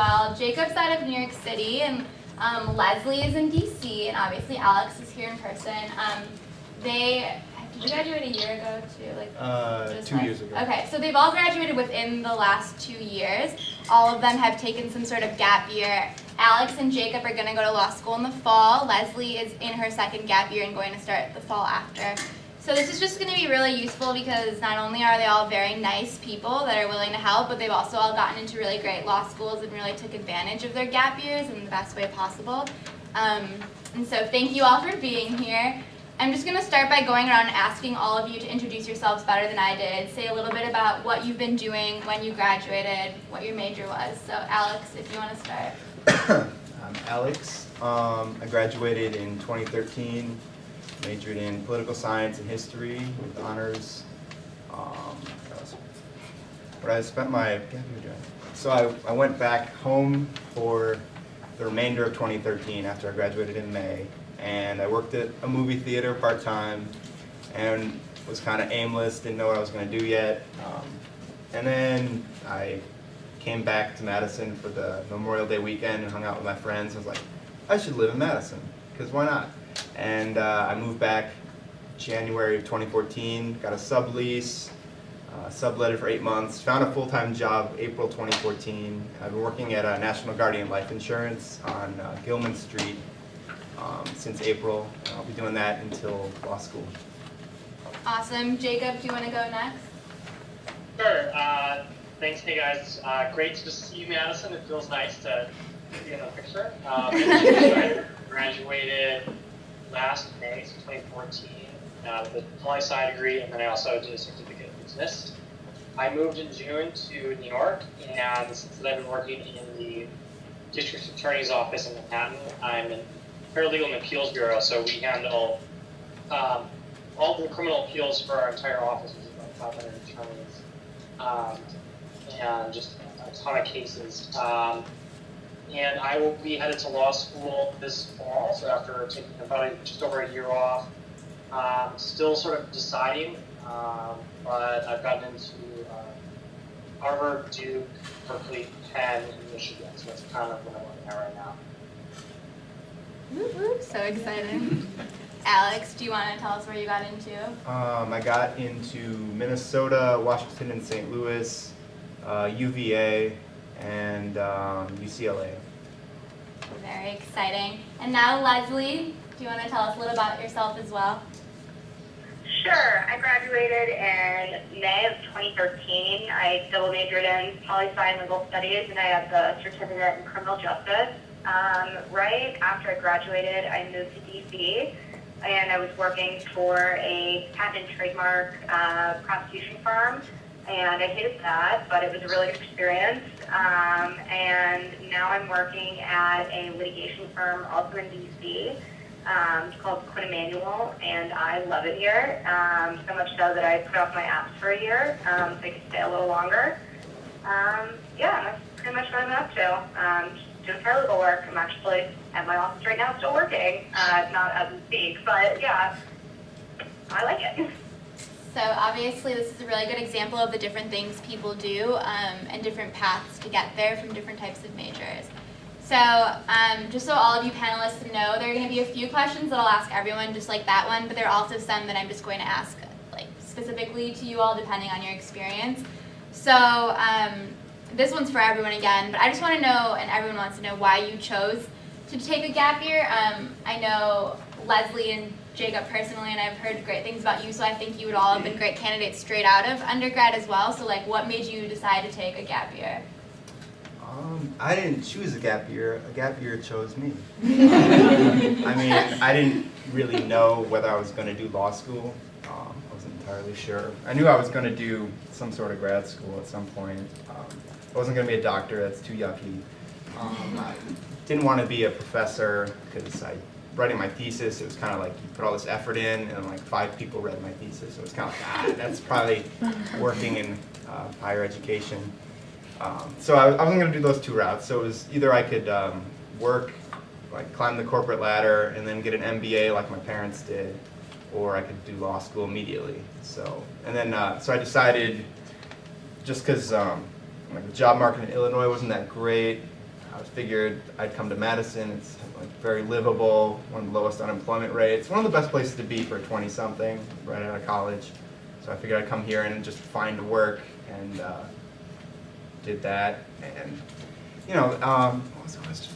Well, Jacob's out of New York City, and Leslie is in DC, and obviously Alex is here in person. Did you graduate a year ago too? Like 2 years ago. Okay, so they've all graduated within the last 2 years. All of them have taken some sort of gap year. Alex and Jacob are going to go to law school in the fall. Leslie is in her second gap year and going to start the fall after. So this is just going to be really useful because not only are they all very nice people that are willing to help, but they've also all gotten into really great law schools and really took advantage of their gap years in the best way possible. And so thank you all for being here. I'm just going to start by going around and asking all of you to introduce yourselves better than I did. Say a little bit about what you've been doing when you graduated, what your major was. So Alex, if you want to start. I'm Alex. I graduated in 2013. Majored in political science and history with honors. What I spent my gap year doing. So I went back home for the remainder of 2013 after I graduated in May, and I worked at a movie theater part-time and was kind of aimless, didn't know what I was going to do yet. And then I came back to Madison for the Memorial Day weekend and hung out with my friends. I was like, I should live in Madison, because why not? And I moved back January of 2014, got a sublease, subletted for 8 months, found a full-time job April 2014. I've been working at National Guardian Life Insurance on Gilman Street since April. And I'll be doing that until law school. Awesome. Jacob, do you want to go next? Sure. Thanks. Hey guys. Great to just see you, Madison. It feels nice to be in the picture. I graduated last May, so 2014, with a poli-sci degree, and then I also did a certificate in business. I moved in June to New York, and since then I've been working in the district attorney's office in Manhattan. I'm in paralegal and appeals bureau, so we handle all the criminal appeals for our entire office, which is about 500 attorneys, and just a ton of cases. And I will be headed to law school this fall, so after taking about just over a year off. Still sort of deciding, but I've gotten into Harvard, Duke, Berkeley, Penn, and Michigan, so that's kind of what I'm looking at right now. Woo-hoo, so exciting. Alex, do you want to tell us where you got into? I got into Minnesota, Washington, and St. Louis, UVA, and UCLA. Very exciting. And now Leslie, do you want to tell us a little about yourself as well? Sure. I graduated in May of 2013. I double majored in poli-sci and legal studies, and I have the certificate in criminal justice. Right after I graduated, I moved to DC, and I was working for a patent and trademark prosecution firm. And I hated that, but it was a really good experience. And now I'm working at a litigation firm also in DC. It's called Quinn Emanuel, and I love it here. So much so that I put off my apps for a year so I could stay a little longer. Yeah, that's pretty much what I'm up to. Just doing paralegal work. I'm actually at my office right now still working, not as we speak, but yeah, I like it. So obviously this is a really good example of the different things people do and different paths to get there from different types of majors. So just so all of you panelists know, there are going to be a few questions that I'll ask everyone just like that one, but there are also some that I'm just going to ask like specifically to you all depending on your experience. So this one's for everyone again, but I just want to know, and everyone wants to know, why you chose to take a gap year. I know Leslie and Jacob personally, and I've heard great things about you, so I think you would all have been great candidates straight out of undergrad as well. So like, what made you decide to take a gap year? I didn't choose a gap year chose me. I mean, I didn't really know whether I was going to do law school. I wasn't entirely sure. I knew I was going to do some sort of grad school at some point. I wasn't going to be a doctor, that's too yucky. I didn't want to be a professor because writing my thesis, it was kind of like you put all this effort in and like 5 people read my thesis. So it was kind of like, that's probably working in higher education. So I wasn't going to do those 2 routes. So it was either I could work, like climb the corporate ladder and then get an MBA like my parents did, or I could do law school immediately. So, and then, so I decided, just because like the job market in Illinois wasn't that great, I figured I'd come to Madison. It's like very livable, one of the lowest unemployment rates, one of the best places to be for a 20-something right out of college. So I figured I'd come here and just find work, and did that. And what was the question?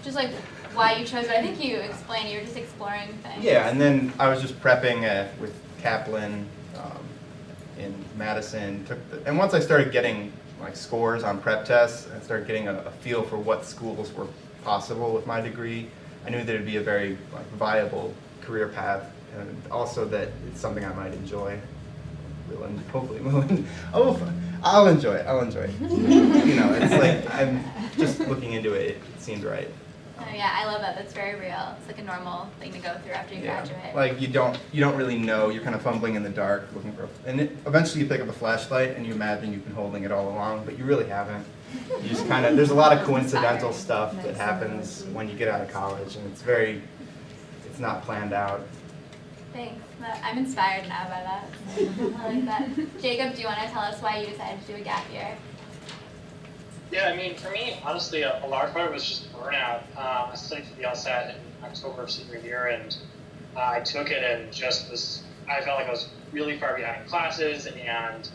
Just like why you chose it. I think you explained you were just exploring things. Yeah, and then I was just prepping with Kaplan in Madison. And once I started getting like scores on prep tests, I started getting a feel for what schools were possible with my degree. I knew that it'd be a very viable career path, and also that it's something I might enjoy. Hopefully, I'll enjoy it. It's like I'm just looking into it. It seemed right. Oh yeah, I love that. That's very real. It's like a normal thing to go through after you graduate. Like you don't really know. You're kind of fumbling in the dark, looking for, eventually you pick up a flashlight and you imagine you've been holding it all along, but you really haven't. You just kind of, there's a lot of coincidental stuff that happens when you get out of college, and it's not planned out. Thanks. I'm inspired now by that. I like that. Jacob, do you want to tell us why you decided to do a gap year? Yeah, I mean, for me, honestly, a large part was just burnout. I studied for the LSAT in October of senior year, and I took it and I felt like I was really far behind in classes, and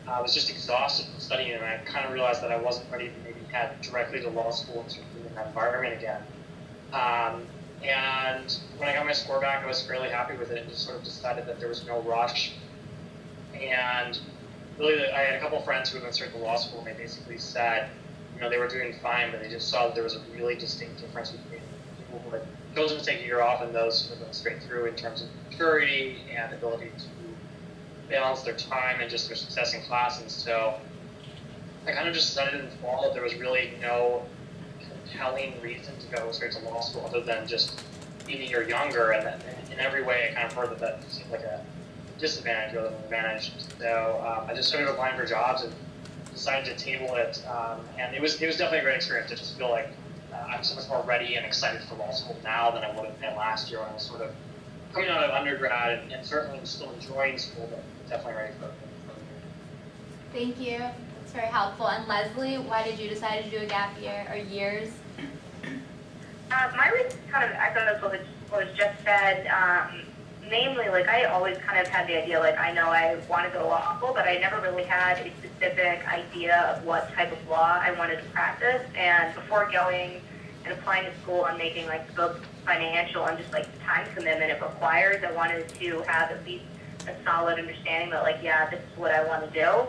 I was just exhausted from studying, and I kind of realized that I wasn't ready to maybe head directly to law school and sort of be in that environment again. And when I got my score back, I was fairly happy with it and just sort of decided that there was no rush. And really, I had a couple of friends who had been starting the law school, and they basically said, they were doing fine, but they just saw that there was a really distinct difference between people who had chosen to take a year off and those who had gone straight through in terms of maturity and ability to balance their time and just their success in class. And so I kind of just decided in the fall that there was really no compelling reason to go straight to law school other than just being a year younger, and in every way I kind of heard that seemed like a disadvantage rather than an advantage. So I just started applying for jobs and decided to table it, and it was definitely a great experience to just feel like I'm so much more ready and excited for law school now than I would have been last year when I was sort of coming out of undergrad and certainly still enjoying school, but definitely ready for it. Thank you. That's very helpful. And Leslie, why did you decide to do a gap year or years? My reason kind of echoes what was just said. Mainly, I always kind of had the idea, I know I want to go to law school, but I never really had a specific idea of what type of law I wanted to practice. And before going and applying to school and making, both financial and just, the time commitment it requires, I wanted to have at least a solid understanding that, this is what I want to do.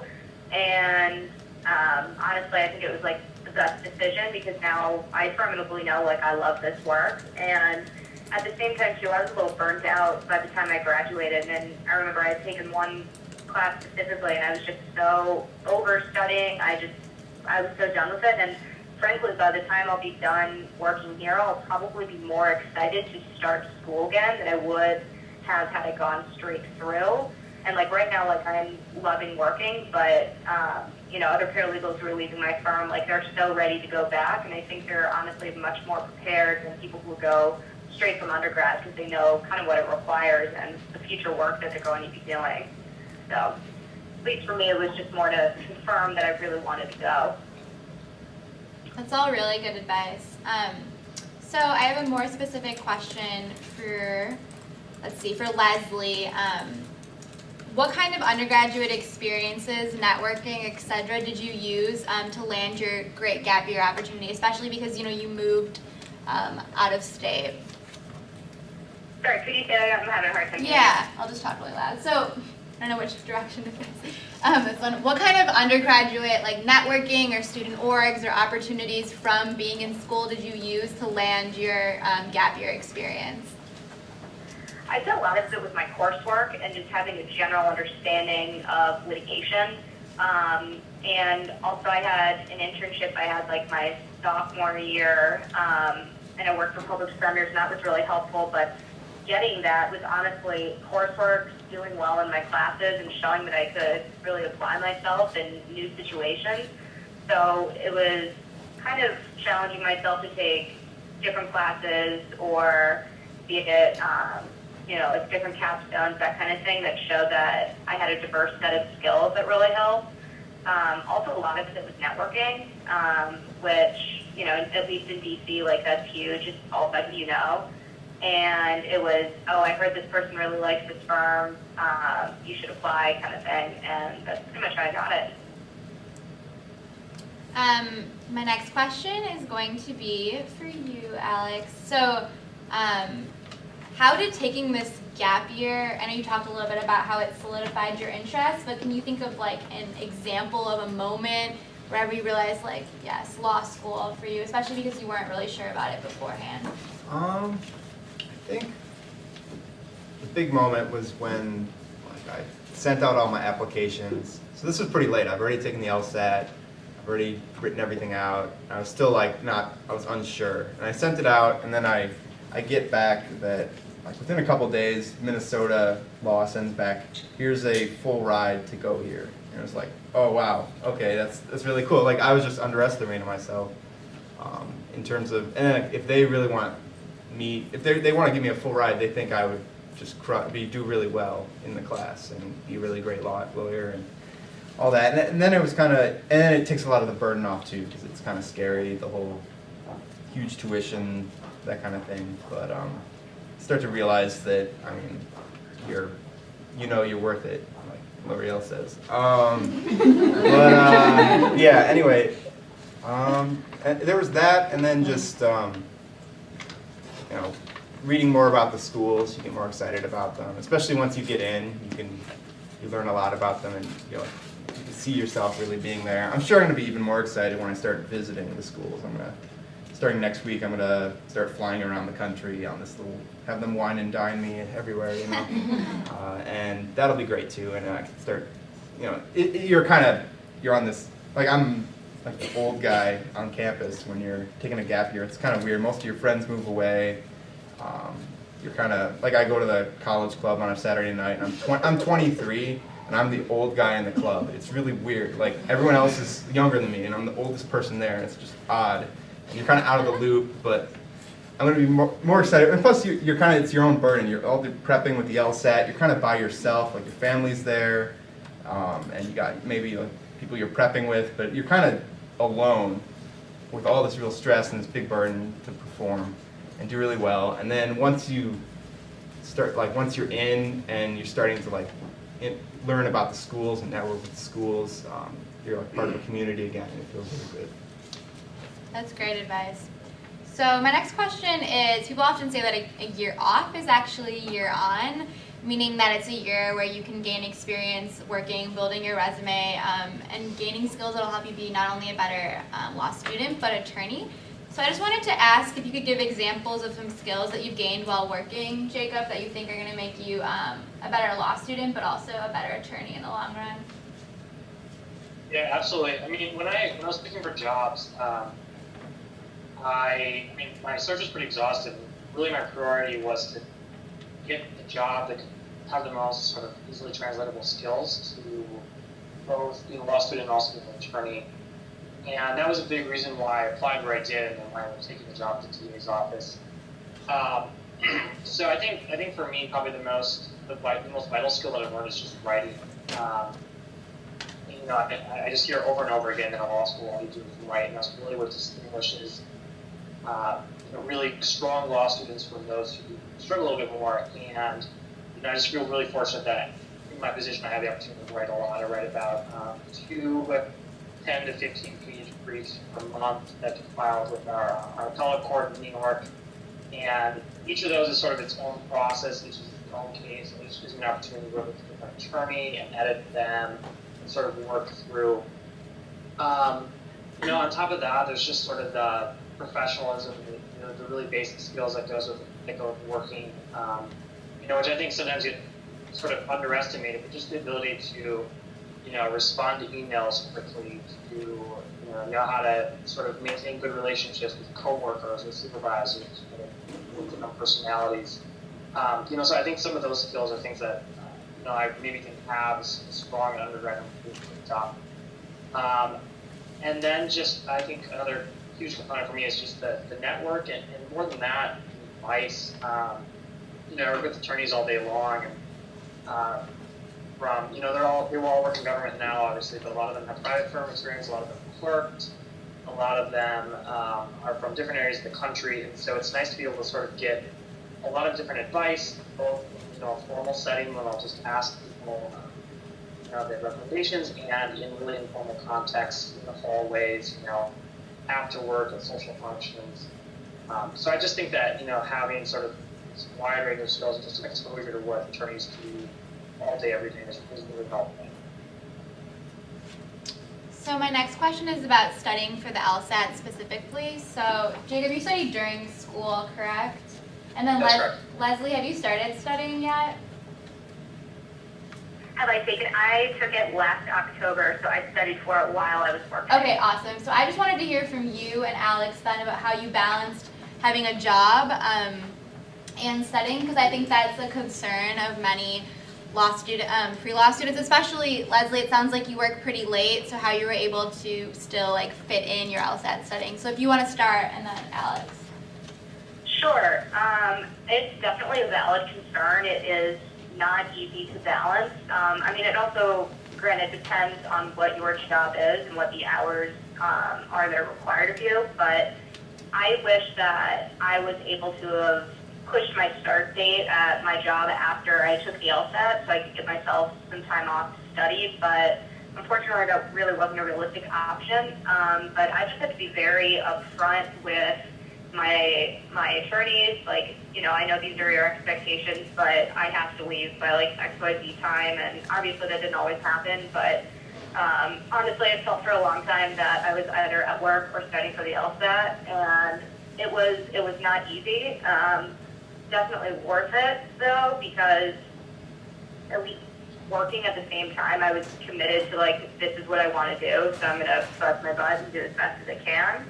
And honestly, I think it was, the best decision because now I permanently know, I love this work. And at the same time, too, I was a little burnt out by the time I graduated, and I remember I had taken one class specifically, and I was just so overstudying. I was so done with it, and frankly, by the time I'll be done working here, I'll probably be more excited to start school again than I would have had I gone straight through. And right now, I'm loving working, but other paralegals who are leaving my firm, they're so ready to go back, and I think they're honestly much more prepared than people who go straight from undergrad because they know kind of what it requires and the future work that they're going to be doing. So, at least for me, it was just more to confirm that I really wanted to go. That's all really good advice. So I have a more specific question for Leslie. What kind of undergraduate experiences, networking, etc., did you use to land your great gap year opportunity, especially because you moved out of state? Sorry, could you say that? I'm having a hard time. Yeah, I'll just talk really loud. So I don't know which direction to face. This one. What kind of undergraduate networking or student orgs or opportunities from being in school did you use to land your gap year experience? I did a lot of it with my coursework and just having a general understanding of litigation. And also I had an internship I had my sophomore year, and I worked for Public Defenders, and that was really helpful. But getting that was honestly coursework, doing well in my classes, and showing that I could really apply myself in new situations. So it was kind of challenging myself to take different classes or be it different capstones, that kind of thing, that showed that I had a diverse set of skills that really helped. Also, a lot of it was networking, which, you know, at least in DC, like, that's huge. It's all about you know. And it was, oh, I heard this person really likes this firm. You should apply, kind of thing. And that's pretty much how I got it. My next question is going to be for you, Alex. So, how did taking this gap year, I know you talked a little bit about how it solidified your interest, but can you think of like an example of a moment wherever you realized like, yes, law school for you, especially because you weren't really sure about it beforehand? I think the big moment was when like I sent out all my applications. So this was pretty late. I've already taken the LSAT. I've already written everything out. I was still like I was unsure. And I sent it out, and then I get back that like within a couple days, Minnesota law sends back, here's a full ride to go here. And it was like, oh wow, okay, that's really cool. Like I was just underestimating myself in terms of, and then if they really want me, if they want to give me a full ride, they think I would just do really well in the class and be a really great lawyer and all that. And then it was kind of, and then it takes a lot of the burden off too, because it's kind of scary, the whole huge tuition, that kind of thing. But start to realize that, I mean, you're worth it, like L'Oreal says. Yeah, anyway, and there was that, and then just, reading more about the schools, you get more excited about them, especially once you get in, you learn a lot about them, and you can see yourself really being there. I'm sure I'm going to be even more excited when I start visiting the schools. Starting next week, I'm going to start flying around the country on this have them wine and dine me everywhere, and that'll be great too. And I can start, you're on this, like I'm like the old guy on campus when you're taking a gap year. It's kind of weird. Most of your friends move away. You're kind of, like I go to the college club on a Saturday night, and I'm 23, and I'm the old guy in the club. It's really weird. Like everyone else is younger than me, and I'm the oldest person there, and it's just odd. And you're kind of out of the loop, but I'm going to be more excited. And plus, you're kind of, it's your own burden. You're all prepping with the LSAT. You're kind of by yourself. Like your family's there, and you got maybe like people you're prepping with, but you're kind of alone with all this real stress and this big burden to perform and do really well. And then once you start, like once you're in and you're starting to like learn about the schools and network with the schools, you're like part of the community again, and it feels really good. That's great advice. So my next question is, people often say that a year off is actually a year on, meaning that it's a year where you can gain experience working, building your resume, and gaining skills that will help you be not only a better law student, but attorney. So I just wanted to ask if you could give examples of some skills that you've gained while working, Jacob, that you think are going to make you a better law student, but also a better attorney in the long run. Yeah, absolutely. I mean, when I was looking for jobs, my search was pretty exhaustive. Really, my priority was to get a job that could have the most sort of easily translatable skills to both being a law student and also being an attorney. And that was a big reason why I applied where I did and then why I was taking the job at the DA's office. So I think for me, probably the most vital skill that I've learned is just writing. I just hear over and over again in law school, all you do is write, and that's really what distinguishes really strong law students from those who struggle a little bit more. And I just feel really fortunate that in my position I have the opportunity to write a lot. I write about 10 to 15 page briefs per month that get filed with our appellate court in New York. And each of those is sort of its own process, each is its own case. It just gives me an opportunity to work with an attorney and edit them and sort of work through. On top of that, there's just sort of the professionalism, the really basic skills that go with working, which I think sometimes get sort of underestimated, but just the ability to, respond to emails quickly, to know how to sort of maintain good relationships with coworkers, with supervisors, with different personalities. So I think some of those skills are things that I maybe didn't have as strong an undergrad and top. And then just I think another huge component for me is just the network, and more than that, advice. I work with attorneys all day long, and from, they all work in government now, obviously, but a lot of them have private firm experience, a lot of them have clerked, a lot of them are from different areas of the country, and so it's nice to be able to sort of get a lot of different advice, both a formal setting when I'll just ask people their recommendations, and in really informal contexts, in the hallways, after work and social functions. So I just think that having sort of this wide range of skills and just exposure to what attorneys do all day, every day is really helpful. So my next question is about studying for the LSAT specifically. So Jacob, you studied during school, correct? And then That's correct. Leslie, have you started studying yet? Have I taken? I took it last October, so I studied for it while I was working. Okay, awesome. So I just wanted to hear from you and Alex then about how you balanced having a job and studying, because I think that's a concern of many pre-law students, especially Leslie. It sounds like you work pretty late, so how you were able to still fit in your LSAT studying. So if you want to start, and then Alex. Sure. It's definitely a valid concern. It is not easy to balance. It also, granted, depends on what your job is and what the hours are that are required of you, but I wish that I was able to have pushed my start date at my job after I took the LSAT so I could give myself some time off to study, but unfortunately that really wasn't a realistic option. But I just had to be very upfront with my attorneys, I know these are your expectations, but I have to leave by XYZ time, and obviously that didn't always happen, but honestly I felt for a long time that I was either at work or studying for the LSAT, and it was not easy. Definitely worth it though, because at least working at the same time I was committed to this is what I want to do, so I'm going to bust my butt and do as best as I can.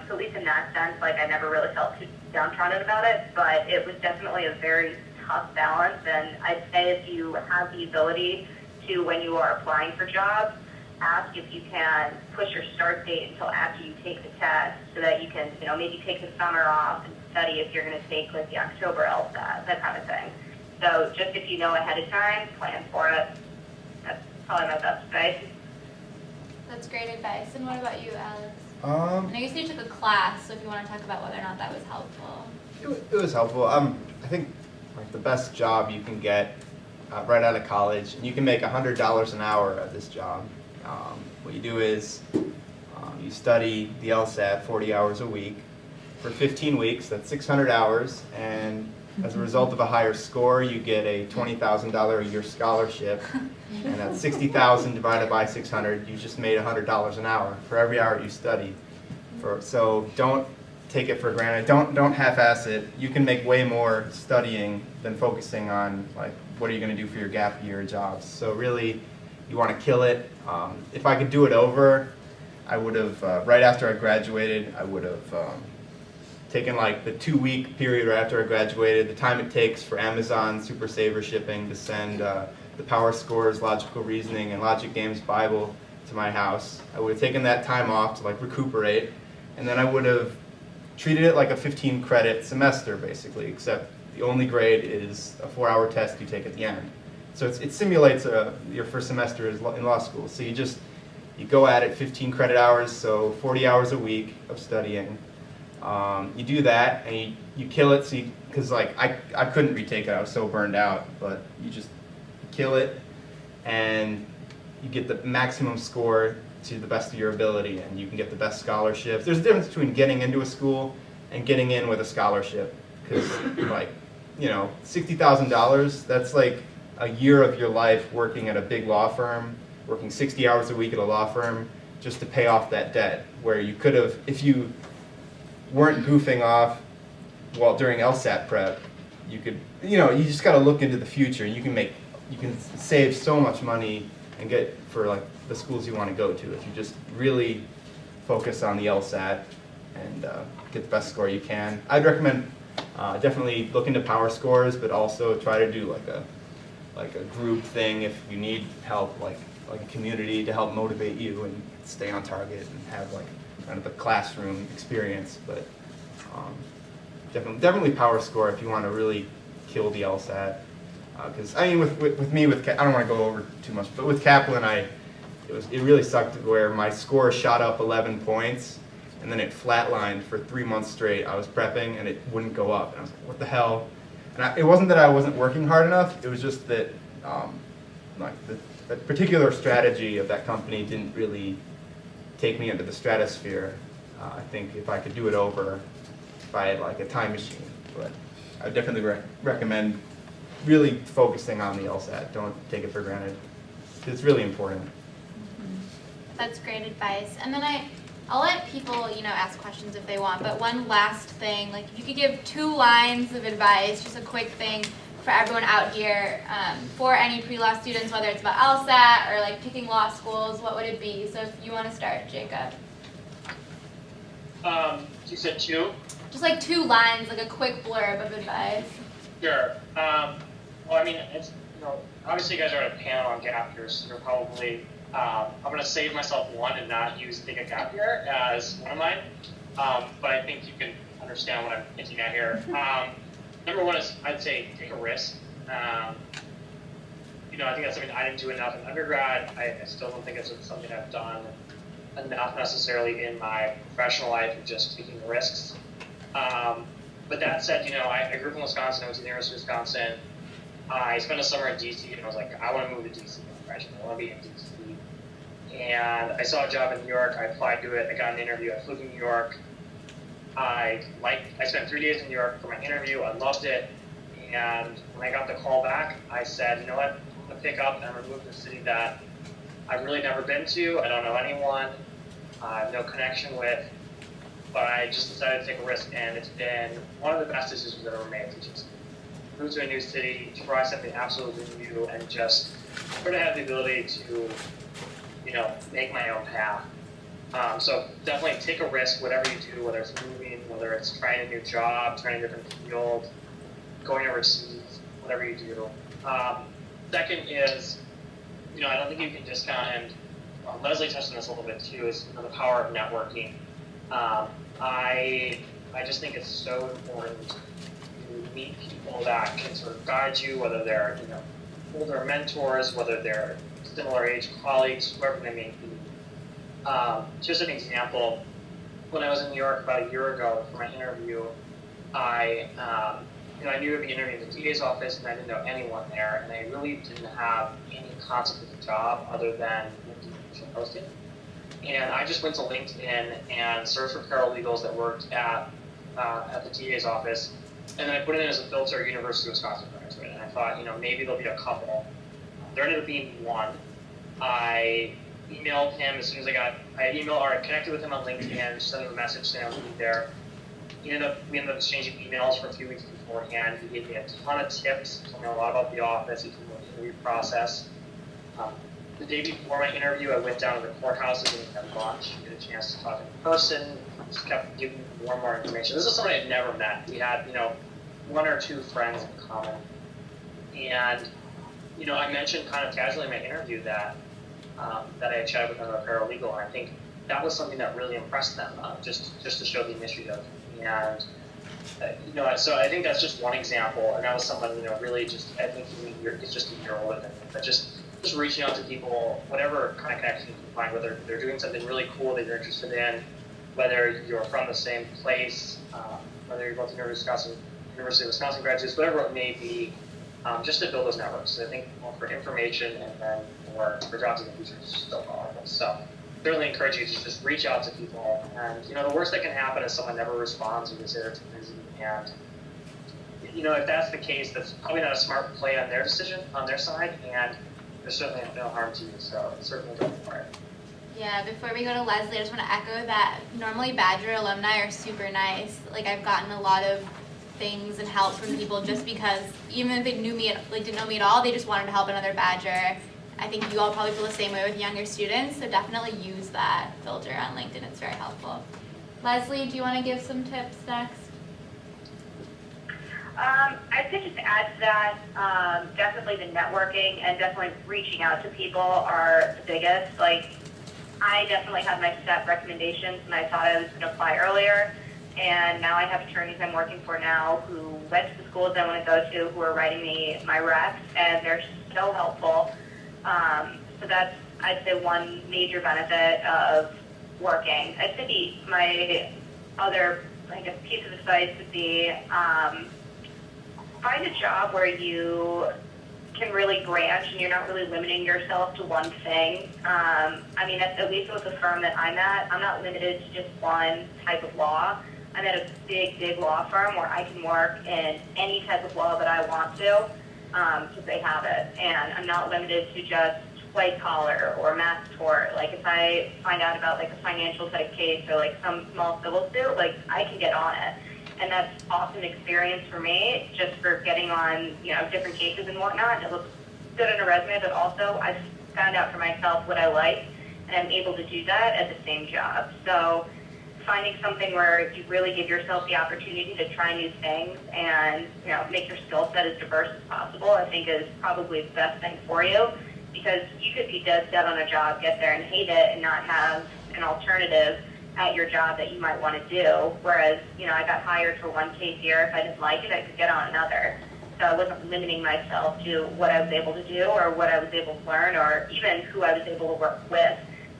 So at least in that sense, I never really felt too downtrodden about it, but it was definitely a very tough balance, and I'd say if you have the ability to, when you are applying for jobs, ask if you can push your start date until after you take the test so that you can, maybe take the summer off and study if you're going to take the October LSAT, that kind of thing. So just if you know ahead of time, plan for it. That's probably my best advice. That's great advice. And what about you, Alex? I I know you said you took a class, so if you want to talk about whether or not that was helpful. It was helpful. I think the best job you can get right out of college, and you can make $100 an hour at this job. What you do is you study the LSAT 40 hours a week for 15 weeks. That's 600 hours, and as a result of a higher score, you get a $20,000 a year scholarship, and that's 60,000 divided by 600. You just made $100 an hour for every hour you studied. So don't take it for granted. Don't half-ass it. You can make way more studying than focusing on what are you going to do for your gap year jobs. So really, you want to kill it. If I could do it over, I would have right after I graduated, I would have taken the 2-week period right after I graduated, the time it takes for Amazon Super Saver shipping to send the Power Scores, Logical Reasoning, and Logic Games Bible to my house. I would have taken that time off to recuperate, and then I would have treated it like a 15-credit semester basically, except the only grade is a 4-hour test you take at the end. So it simulates your first semester in law school. So you go at it 15 credit hours, so 40 hours a week of studying. You do that and you kill it, because I couldn't retake it, I was so burned out, but you just kill it and you get the maximum score to the best of your ability, and you can get the best scholarships. There's a difference between getting into a school and getting in with a scholarship, because $60,000, that's a year of your life working at a big law firm, working 60 hours a week at a law firm just to pay off that debt, where you could have, if you weren't goofing off during LSAT prep, you could, you just got to look into the future. You can save so much money and get for the schools you want to go to if you just really focus on the LSAT and get the best score you can. I'd recommend definitely look into Power Scores, but also try to do a group thing if you need help, like a community to help motivate you and stay on target and have kind of a classroom experience. But definitely Power Score if you want to really kill the LSAT. Because I mean, with me, I don't want to go over too much, but with Kaplan, it really sucked where my score shot up 11 points, and then it flatlined for 3 months straight. I was prepping, and it wouldn't go up, and I was like, what the hell? And it wasn't that I wasn't working hard enough. It was just that like the particular strategy of that company didn't really take me into the stratosphere. I think if I could do it over, if I had like a time machine, but I would definitely recommend really focusing on the LSAT. Don't take it for granted. It's really important. That's great advice. And then I'll let people, ask questions if they want, but one last thing, like if you could give 2 lines of advice, just a quick thing for everyone out here, for any pre-law students, whether it's about LSAT or like picking law schools, what would it be? So if you want to start, Jacob. You said 2? Just like 2 lines, like a quick blurb of advice. Sure. Well, I mean, it's, obviously you guys are at a panel on gap years, so you're probably, I'm going to save myself one and not use take a gap year as one of mine. But I think you can understand what I'm hinting at here. Number one is, I'd say, take a risk. I think that's something I didn't do enough in undergrad. I still don't think it's something I've done enough necessarily in my professional life of just taking risks. But that said, I grew up in Wisconsin. I went to the University of Wisconsin. I spent a summer in DC, and I was like, I want to move to DC. I want to be in DC. And I saw a job in New York. I applied to it. I got an interview. I flew to New York. I spent 3 days in New York for my interview. I loved it. And when I got the call back, I said, you know what? I'm going to pick up and I'm going to move to a city that I've really never been to. I don't know anyone. I have no connection with. But I just decided to take a risk, and it's been one of the best decisions I've ever made to just move to a new city, try something absolutely new, and just sort of have the ability to, make my own path. So definitely take a risk, whatever you do, whether it's moving, whether it's trying a new job, trying a different field, going overseas, whatever you do. Second is, I don't think you can discount, and Leslie touched on this a little bit too, is the power of networking. I just think it's so important to meet people that can sort of guide you, whether they're older mentors, whether they're similar age colleagues, whoever they may be. Just an example, when I was in New York about a year ago for my interview, I knew I'd be interviewing in the DA's office, and I didn't know anyone there, and I really didn't have any concept of the job other than LinkedIn posting. And I just went to LinkedIn and searched for paralegals that worked at the DA's office, and then I put it in as a filter, University of Wisconsin graduate. And I thought, maybe there'll be a couple. There ended up being one. I emailed him as soon as I connected with him on LinkedIn, sent him a message saying I would be there. We ended up exchanging emails for a few weeks beforehand. He gave me a ton of tips, told me a lot about the office, he told me the interview process. The day before my interview, I went down to the courthouses and had lunch, get a chance to talk in person, just kept giving me more and more information. This is somebody I'd never met. We had, 1 or 2 friends in common. And, I mentioned kind of casually in my interview that I had chatted with another paralegal, and I think that was something that really impressed them, just to show the initiative. And, so I think that's just one example, and that was someone, really just, I think it's just a year older than me, but just reaching out to people, whatever kind of connection you can find, whether they're doing something really cool that you're interested in, whether you're from the same place, whether you're both University of Wisconsin graduates, whatever it may be, just to build those networks. So I think for information and then for jobs in the future is so powerful. So certainly encourage you to just reach out to people. And, the worst that can happen is someone never responds or they say they're too busy. And, if that's the case, that's probably not a smart play on their decision, on their side. And there's certainly no harm to you, so certainly go for it. Yeah, before we go to Leslie, I just want to echo that normally Badger alumni are super nice. Like, I've gotten a lot of things and help from people just because even if they didn't know me at all, they just wanted to help another Badger. I think you all probably feel the same way with younger students, so definitely use that filter on LinkedIn. It's very helpful. Leslie, do you want to give some tips next? I'd say just to add to that, definitely the networking and definitely reaching out to people are the biggest. Like, I definitely had my set recommendations and I thought I was going to apply earlier. and now I have attorneys I'm working for now who went to the schools I want to go to, who are writing me my recs, and they're so helpful. So that's, I'd say, one major benefit of working. I'd say my other, I guess, piece of advice would be find a job where you can really branch and you're not really limiting yourself to one thing. I mean, at least with the firm that I'm at, I'm not limited to just one type of law. I'm at a big law firm where I can work in any type of law that I want to, because they have it. And I'm not limited to just white collar or mass tort. Like if I find out about like a financial type case or like some small civil suit, like I can get on it. And that's awesome experience for me, just for getting on, you know, different cases and whatnot. It looks good on a resume, but also I've found out for myself what I like, and I'm able to do that at the same job. So finding something where you really give yourself the opportunity to try new things and, you know, make your skill set as diverse as possible, I think is probably the best thing for you, because you could be dead set on a job, get there and hate it, and not have an alternative at your job that you might want to do. Whereas, you know, I got hired for one case here. If I didn't like it, I could get on another. So I wasn't limiting myself to what I was able to do or what I was able to learn or even who I was able to work with.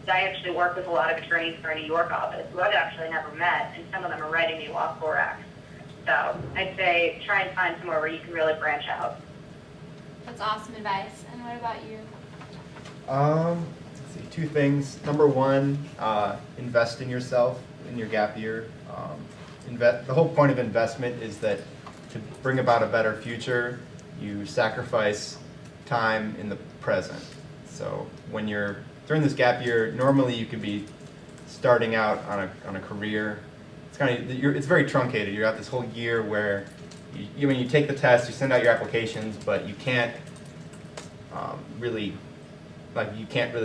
I actually work with a lot of attorneys for our New York office who I've actually never met, and some of them are writing me law school recs. So I'd say try and find somewhere where you can really branch out. That's awesome advice. And what about you? Let's see, two things. Number one, invest in yourself in your gap year. The whole point of investment is that to bring about a better future, you sacrifice time in the present. So when you're during this gap year, normally you could be starting out on a career. It's very truncated. You're out this whole year where you take the test, you send out your applications, but you can't really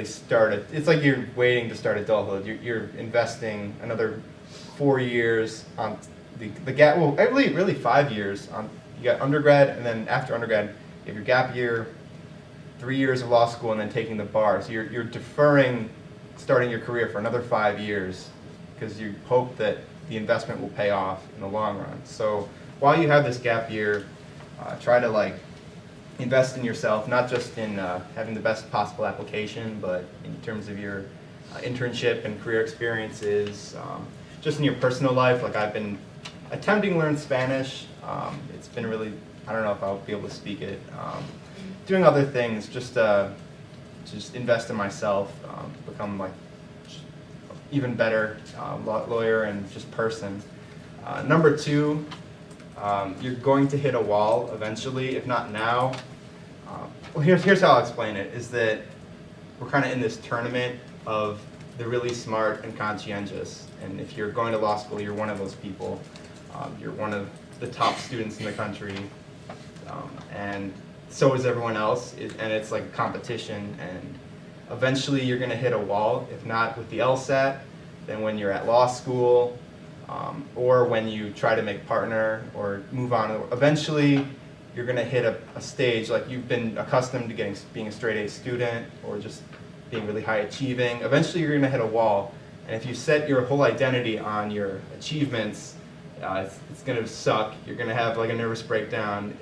start it. It's like you're waiting to start adulthood. You're investing another 4 years on the gap. Well, I believe really 5 years on. You got undergrad, and then after undergrad, you have your gap year, 3 years of law school, and then taking the bar. So you're deferring starting your career for another 5 years because you hope that the investment will pay off in the long run. So while you have this gap year, try to invest in yourself, not just in having the best possible application, but in terms of your internship and career experiences, just in your personal life. Like I've been attempting to learn Spanish. It's been really, I don't know if I'll be able to speak it. Doing other things, just invest in myself, become even better lawyer and just person. Number two, you're going to hit a wall eventually, if not now. Well, here's how I'll explain it, is that we're kind of in this tournament of the really smart and conscientious. And if you're going to law school, you're one of those people. You're one of the top students in the country. And so is everyone else. And it's like a competition. And eventually you're going to hit a wall, if not with the LSAT, then when you're at law school, or when you try to make partner or move on. Eventually, you're going to hit a stage like you've been accustomed to being a straight A student or just being really high achieving. Eventually, you're going to hit a wall. And if you set your whole identity on your achievements, it's going to suck. You're going to have a nervous breakdown.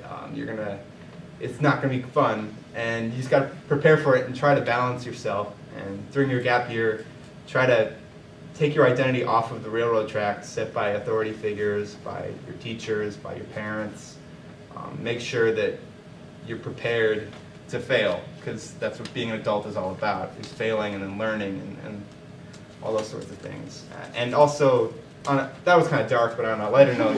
It's not going to be fun. And you just got to prepare for it and try to balance yourself. And during your gap year, try to take your identity off of the railroad tracks set by authority figures, by your teachers, by your parents. Make sure that you're prepared to fail, because that's what being an adult is all about, is failing and then learning and all those sorts of things. And also, that was kind of dark, but on a lighter note,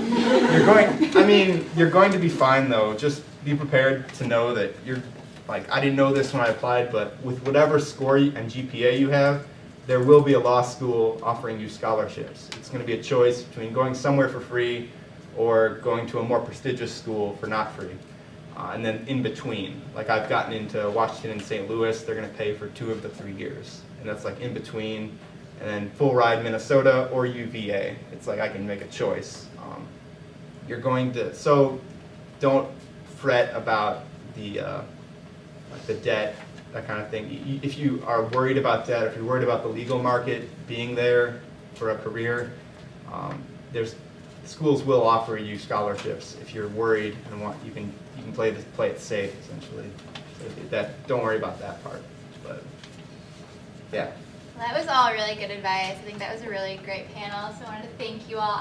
you're going to be fine though. Just be prepared to know that I didn't know this when I applied, but with whatever score and GPA you have, there will be a law school offering you scholarships. It's going to be a choice between going somewhere for free or going to a more prestigious school for not free. And then in between, I've gotten into Washington and St. Louis, they're going to pay for 2 of the 3 years. And that's in between. And then full ride Minnesota or UVA. It's I can make a choice. So don't fret about the debt, that kind of thing. If you are worried about debt, if you're worried about the legal market being there for a career, there's schools will offer you scholarships if you're worried and want you can play it safe essentially. So don't worry about that part. But yeah. Well, that was all really good advice. I think that was a really great panel. So I wanted to thank you all.